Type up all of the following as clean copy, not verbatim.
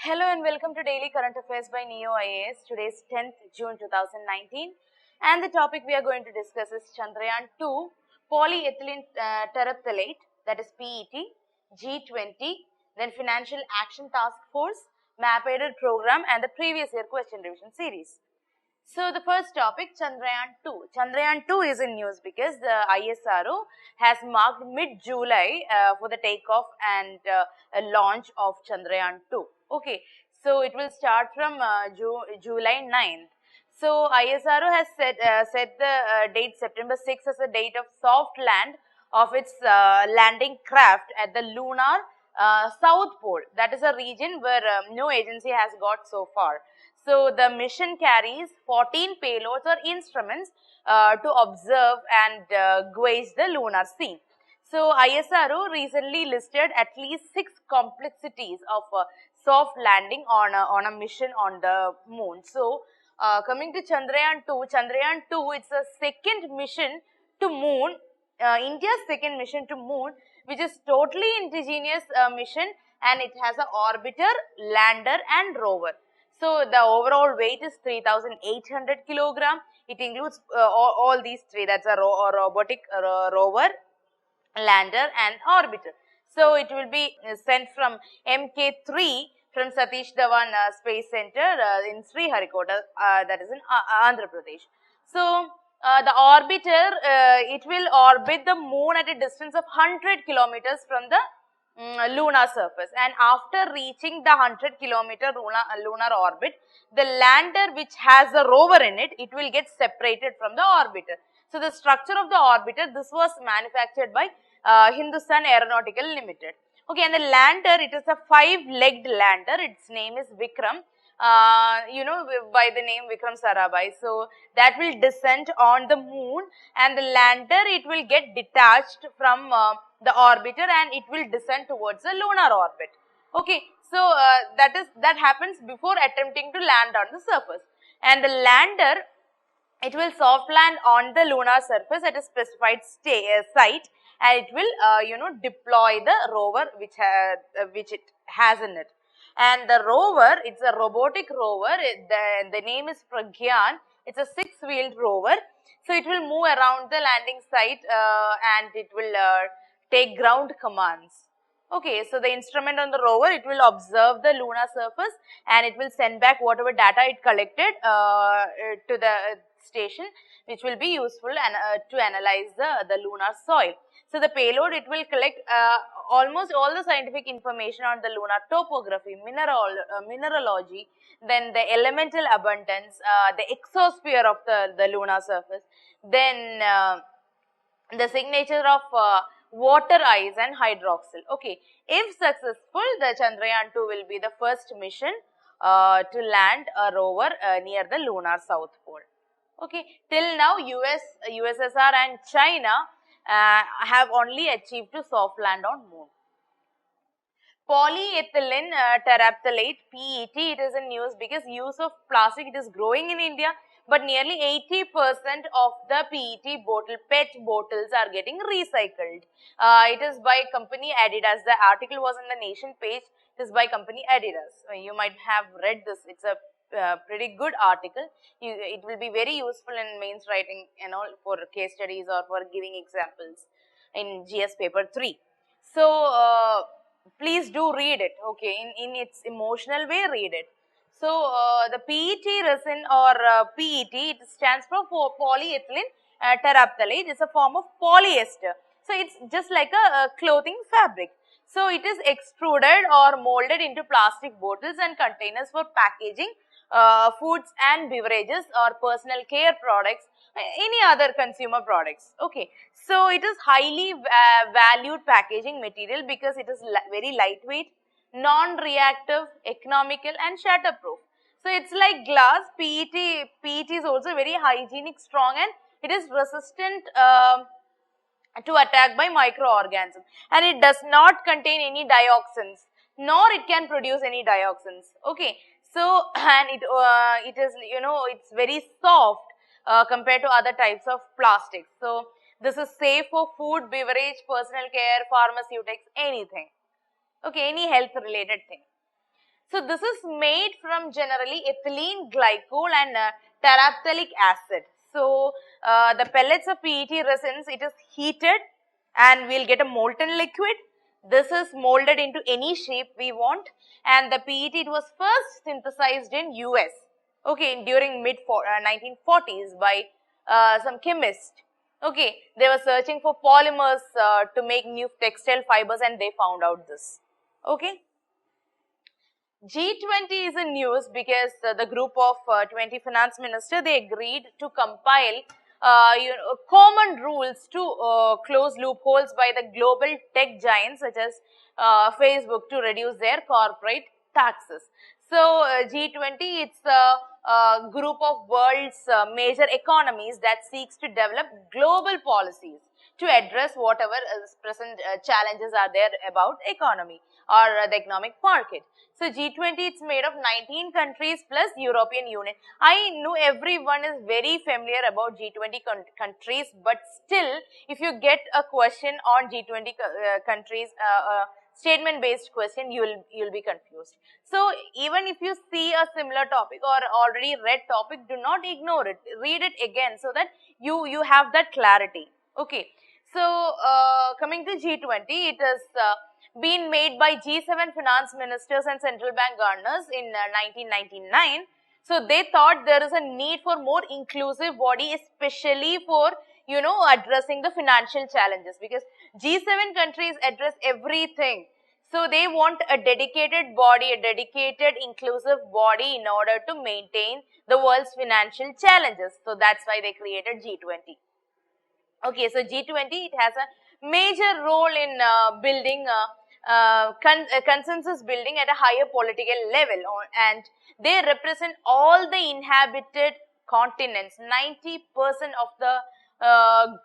Hello and welcome to Daily Current Affairs by Neo IAS. Today is 10th June 2019 and the topic we are going to discuss is Chandrayaan 2 Polyethylene terephthalate, that is PET, G20, then Financial Action Task Force, map-aided program and the previous year question revision series. So the first topic, Chandrayaan 2. Chandrayaan 2 is in news because the ISRO has marked mid-July for the takeoff and launch of Chandrayaan 2. Okay, so it will start from July 9th. So ISRO has set the date September 6th as the date of soft land of its landing craft at the lunar South Pole. That is a region where no agency has got so far. So the mission carries 14 payloads or instruments to observe and gauge the lunar scene. So ISRO recently listed at least 6 complexities of soft landing on a mission on the moon. So coming to Chandrayaan 2, it's a second mission to moon, India's second mission to moon, which is totally indigenous mission, and it has an orbiter, lander and rover. So the overall weight is 3,800 kilogram. It includes all these three, that's a robotic rover, lander and orbiter. So it will be sent from MK3 from Satish Dhawan Space Center in Sriharikota, that is in Andhra Pradesh. So the orbiter, it will orbit the moon at a distance of 100 kilometers from the lunar surface, and after reaching the 100-kilometer lunar orbit, the lander, which has a rover in it, it will get separated from the orbiter. So the structure of the orbiter, this was manufactured by Hindustan Aeronautical Limited. Okay, and the lander, it is a 5-legged lander. Its name is Vikram. By the name Vikram Sarabhai. So that will descend on the moon, and the lander, it will get detached from the orbiter and it will descend towards the lunar orbit. Okay, so that happens before attempting to land on the surface. And the lander, it will soft land on the lunar surface at a specified site, and it will deploy the rover which it has in it. And the rover, it's a robotic rover. The name is Pragyan. It's a 6-wheeled rover. So it will move around the landing site and it will take ground commands. Okay, so the instrument on the rover, it will observe the lunar surface and it will send back whatever data it collected to the station, which will be useful to analyze the lunar soil. So the payload, it will collect almost all the scientific information on the lunar topography, mineralogy, then the elemental abundance, the exosphere of the lunar surface, then the signature of water ice and hydroxyl. Okay, if successful, the Chandrayaan 2 will be the first mission to land a rover near the lunar South Pole. Okay, till now USSR and China have only achieved to soft land on moon. Polyethylene terephthalate, PET, it is in news because use of plastic, it is growing in India, but nearly 80% of the PET PET bottles are getting recycled. It is by company Adidas. The article was on the Nation page. It is by company Adidas. You might have read this. It's a pretty good article. It will be very useful in mains writing, for case studies or for giving examples in GS paper 3. So please do read it. Okay, in its emotional way, read it. So the PET resin or PET, it stands for polyethylene terephthalate. It's a form of polyester. So it's just like a clothing fabric. So it is extruded or molded into plastic bottles and containers for packaging foods and beverages or personal care products, any other consumer products. Okay, so it is highly valued packaging material because it is very lightweight, non-reactive, economical and shatterproof. So it's like glass. PET is also very hygienic, strong, and it is resistant to attack by microorganisms, and it does not contain any dioxins, nor it can produce any dioxins. Okay, so and it is it's very soft compared to other types of plastics. So this is safe for food, beverage, personal care, pharmaceutics, anything. Okay, any health related thing. So this is made from generally ethylene glycol and terephthalic acid. So the pellets of PET resins, it is heated and we'll get a molten liquid. This is molded into any shape we want, and the PET, it was first synthesized in US, okay, during mid 1940s by some chemist. Okay, they were searching for polymers to make new textile fibers, and they found out this. Okay. G20 is in news because the group of 20 finance ministers, they agreed to compile common rules to close loopholes by the global tech giants such as Facebook to reduce their corporate taxes. So G20, it's a group of world's major economies that seeks to develop global policies to address whatever present challenges are there about economy or the economic market. So G20, it's made of 19 countries plus European Union. I know everyone is very familiar about G20 countries, but still, if you get a question on G20 countries, statement based question, you'll be confused. So even if you see a similar topic or already read topic, do not ignore it. Read it again so that you have that clarity. Okay. So coming to G20, it is been made by G7 finance ministers and central bank governors in 1999. So they thought there is a need for more inclusive body, especially for addressing the financial challenges, because G7 countries address everything. So they want a dedicated body, a dedicated inclusive body in order to maintain the world's financial challenges. So that's why they created G20. Okay, so G20, it has a major role in building consensus building at a higher political level, and they represent all the inhabited continents, 90% of the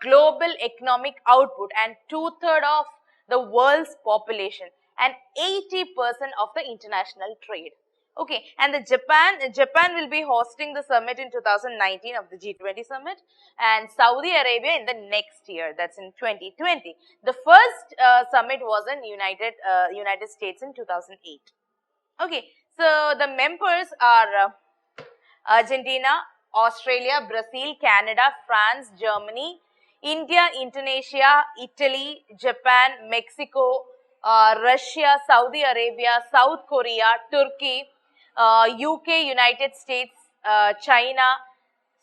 global economic output and 2/3 of the world's population and 80% of the international trade. Okay, and the Japan will be hosting the summit in 2019 of the G20 summit, and Saudi Arabia in the next year, that's in 2020. The first summit was in United States in 2008. Okay, so the members are Argentina, Australia, Brazil, Canada, France, Germany, India, Indonesia, Italy, Japan, Mexico, Russia, Saudi Arabia, South Korea, Turkey, UK, United States, China,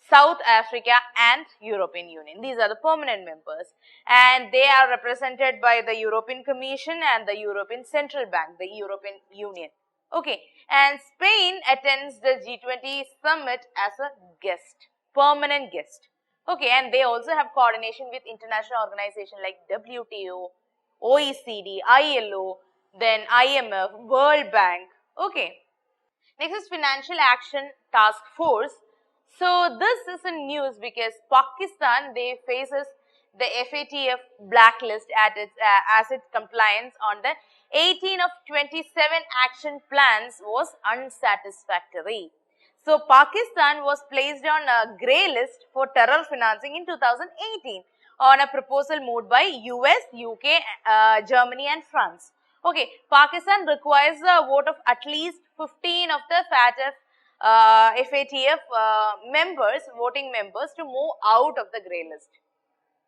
South Africa and European Union. These are the permanent members, and they are represented by the European Commission and the European Central Bank, the European Union. Okay, and Spain attends the G20 summit as a guest, permanent guest. Okay, and they also have coordination with international organizations like WTO, OECD, ILO, then IMF, World Bank. Okay. Next is Financial Action Task Force. So this is in news because Pakistan, they faces the FATF blacklist at its asset compliance on the 18 of 27 action plans was unsatisfactory. So Pakistan was placed on a grey list for terror financing in 2018 on a proposal moved by US, UK, Germany and France. Okay, Pakistan requires a vote of at least 15 of the FATF voting members to move out of the grey list.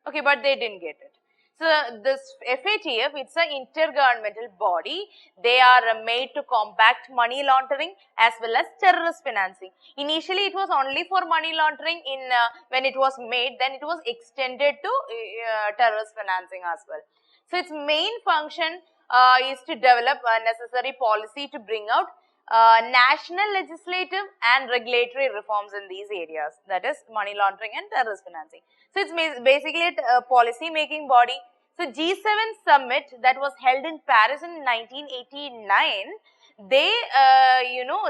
Okay, but they didn't get it. So this FATF, it's an intergovernmental body. They are made to combat money laundering as well as terrorist financing. Initially, it was only for money laundering when it was made. Then it was extended to terrorist financing as well. So its main function is to develop a necessary policy to bring out national legislative and regulatory reforms in these areas, that is money laundering and terrorist financing. So it's basically a policy making body. So G7 summit that was held in Paris in 1989, they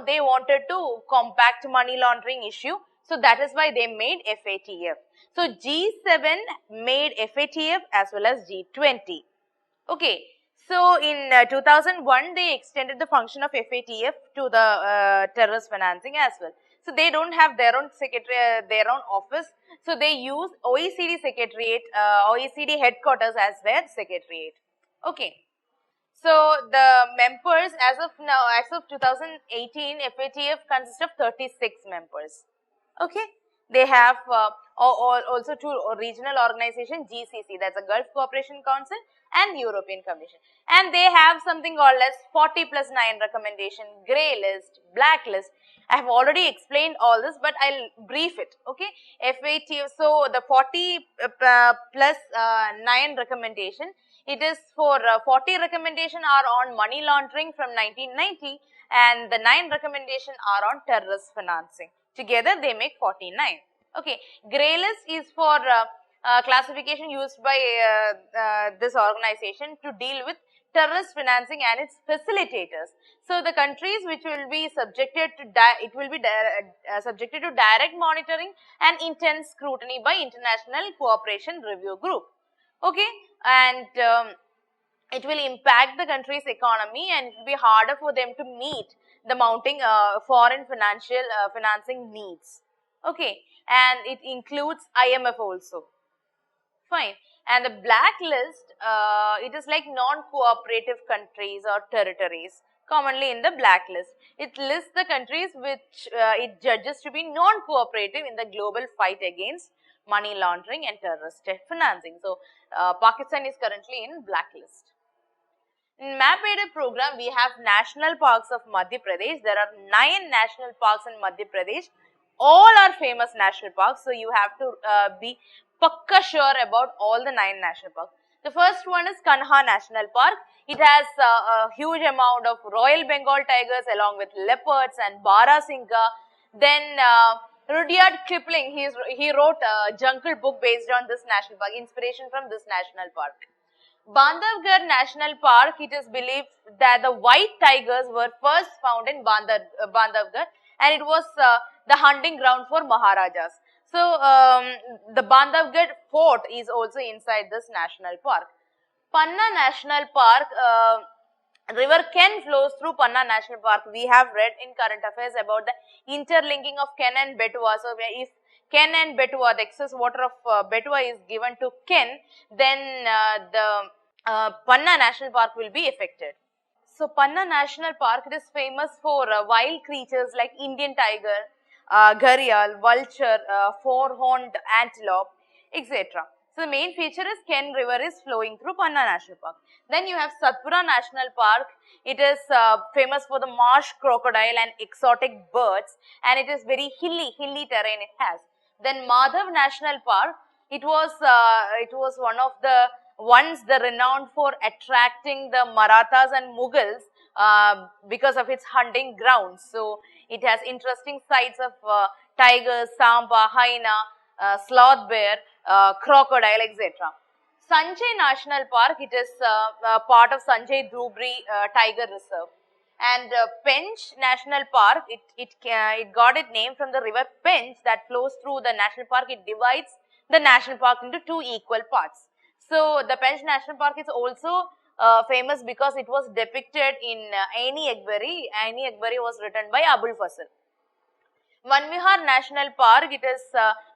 they wanted to combat money laundering issue. So that is why they made FATF. So G7 made FATF as well as G20. Okay. So in 2001, they extended the function of FATF to the terrorist financing as well. So they don't have their own secretary, their own office. So they use OECD secretariat, OECD headquarters as their secretariat. Okay. So the members as of now, as of 2018, FATF consists of 36 members. Okay, they have also two regional organizations, GCC, that's a Gulf Cooperation Council, and European Commission, and they have something called as 40+9 recommendation, grey list, black list. I have already explained all this, but I'll brief it. Okay, FATF. So the 40+9 recommendation. It is for 40 recommendation are on money laundering from 1990, and the 9 recommendation are on terrorist financing. Together they make 49. Okay, grey list is for classification used by this organization to deal with terrorist financing and its facilitators. So the countries which will be subjected to subjected to direct monitoring and intense scrutiny by International Cooperation Review Group. Okay, and it will impact the country's economy, and it will be harder for them to meet the mounting foreign financing needs. Okay, and it includes IMF also. Fine. And the blacklist, it is like non-cooperative countries or territories, commonly in the blacklist. It lists the countries which it judges to be non-cooperative in the global fight against money laundering and terrorist financing. So, Pakistan is currently in blacklist. In map-aided program, we have national parks of Madhya Pradesh. There are 9 national parks in Madhya Pradesh. All are famous national parks, so you have to be pakka sure about all the 9 national parks. The first one is Kanha National Park. It has a huge amount of Royal Bengal tigers along with leopards and Barasingha. Then Rudyard Kipling, he wrote a Jungle Book based on this national park, inspiration from this national park. Bandhavgarh National Park, it is believed that the white tigers were first found in Bandhavgarh, and it was the hunting ground for Maharajas. So, the Bandhavgarh fort is also inside this national park. Panna National Park, river Ken flows through Panna National Park. We have read in current affairs about the interlinking of Ken and Betwa. So, if Ken and Betwa, the excess water of Betwa is given to Ken, then the Panna National Park will be affected. So, Panna National Park, it is famous for wild creatures like Indian tiger, gharial, vulture, four-horned antelope, etc. So, the main feature is Ken River is flowing through Panna National Park. Then you have Satpura National Park. It is famous for the marsh crocodile and exotic birds, and it is very hilly terrain it has. Then Madhav National Park, it was one of the once the renowned for attracting the Marathas and Mughals because of its hunting grounds. So, it has interesting sights of tigers, samba, hyena, sloth bear, crocodile, etc. Sanjay National Park, it is part of Sanjay Dhubri Tiger Reserve. And Pench National Park, it got its name from the river Pench that flows through the national park. It divides the national park into 2 equal parts. So, the Pench National Park is also famous because it was depicted in Aini Akbari. Aini Akbari was written by Abul Fasl. Vanvihar National Park, it is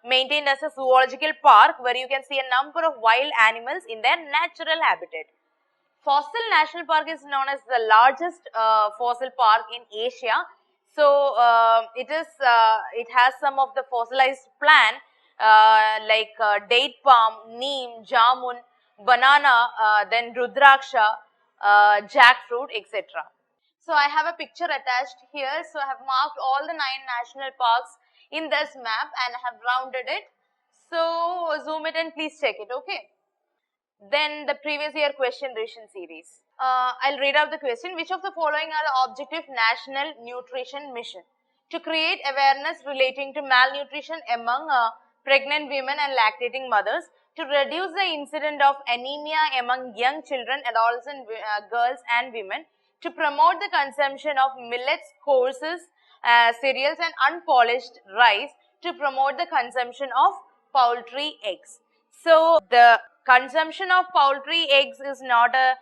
maintained as a zoological park where you can see a number of wild animals in their natural habitat. Fossil National Park is known as the largest fossil park in Asia. So, it has some of the fossilized plant like date palm, neem, jamun, banana, then rudraksha, jackfruit, etc. So, I have a picture attached here. So, I have marked all the 9 national parks in this map and I have rounded it. So, zoom it and please check it, okay. Then the previous year question revision series. I'll read out the question. Which of the following are the objective National Nutrition Mission? To create awareness relating to malnutrition among pregnant women and lactating mothers, to reduce the incidence of anemia among young children, adolescent girls and women, to promote the consumption of millets, courses, cereals and unpolished rice, to promote the consumption of poultry eggs. So, the consumption of poultry eggs is not a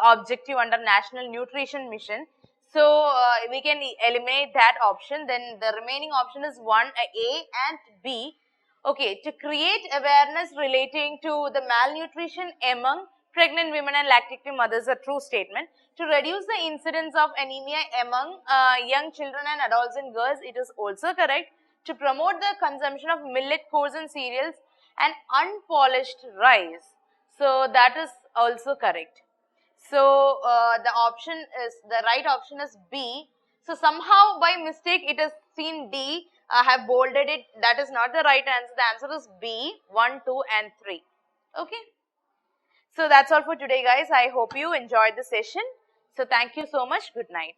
objective under National Nutrition Mission. So, we can eliminate that option. Then the remaining option is 1, A and B. Okay, to create awareness relating to the malnutrition among pregnant women and lactating mothers, a true statement. To reduce the incidence of anemia among young children and adults and girls, it is also correct. To promote the consumption of millet, coarse and cereals and unpolished rice, so that is also correct. So the right option is B. So somehow by mistake it is seen D. I have bolded it. That is not the right answer. The answer is B, 1, 2 and 3. Okay. So that's all for today, guys. I hope you enjoyed the session. So thank you so much. Good night.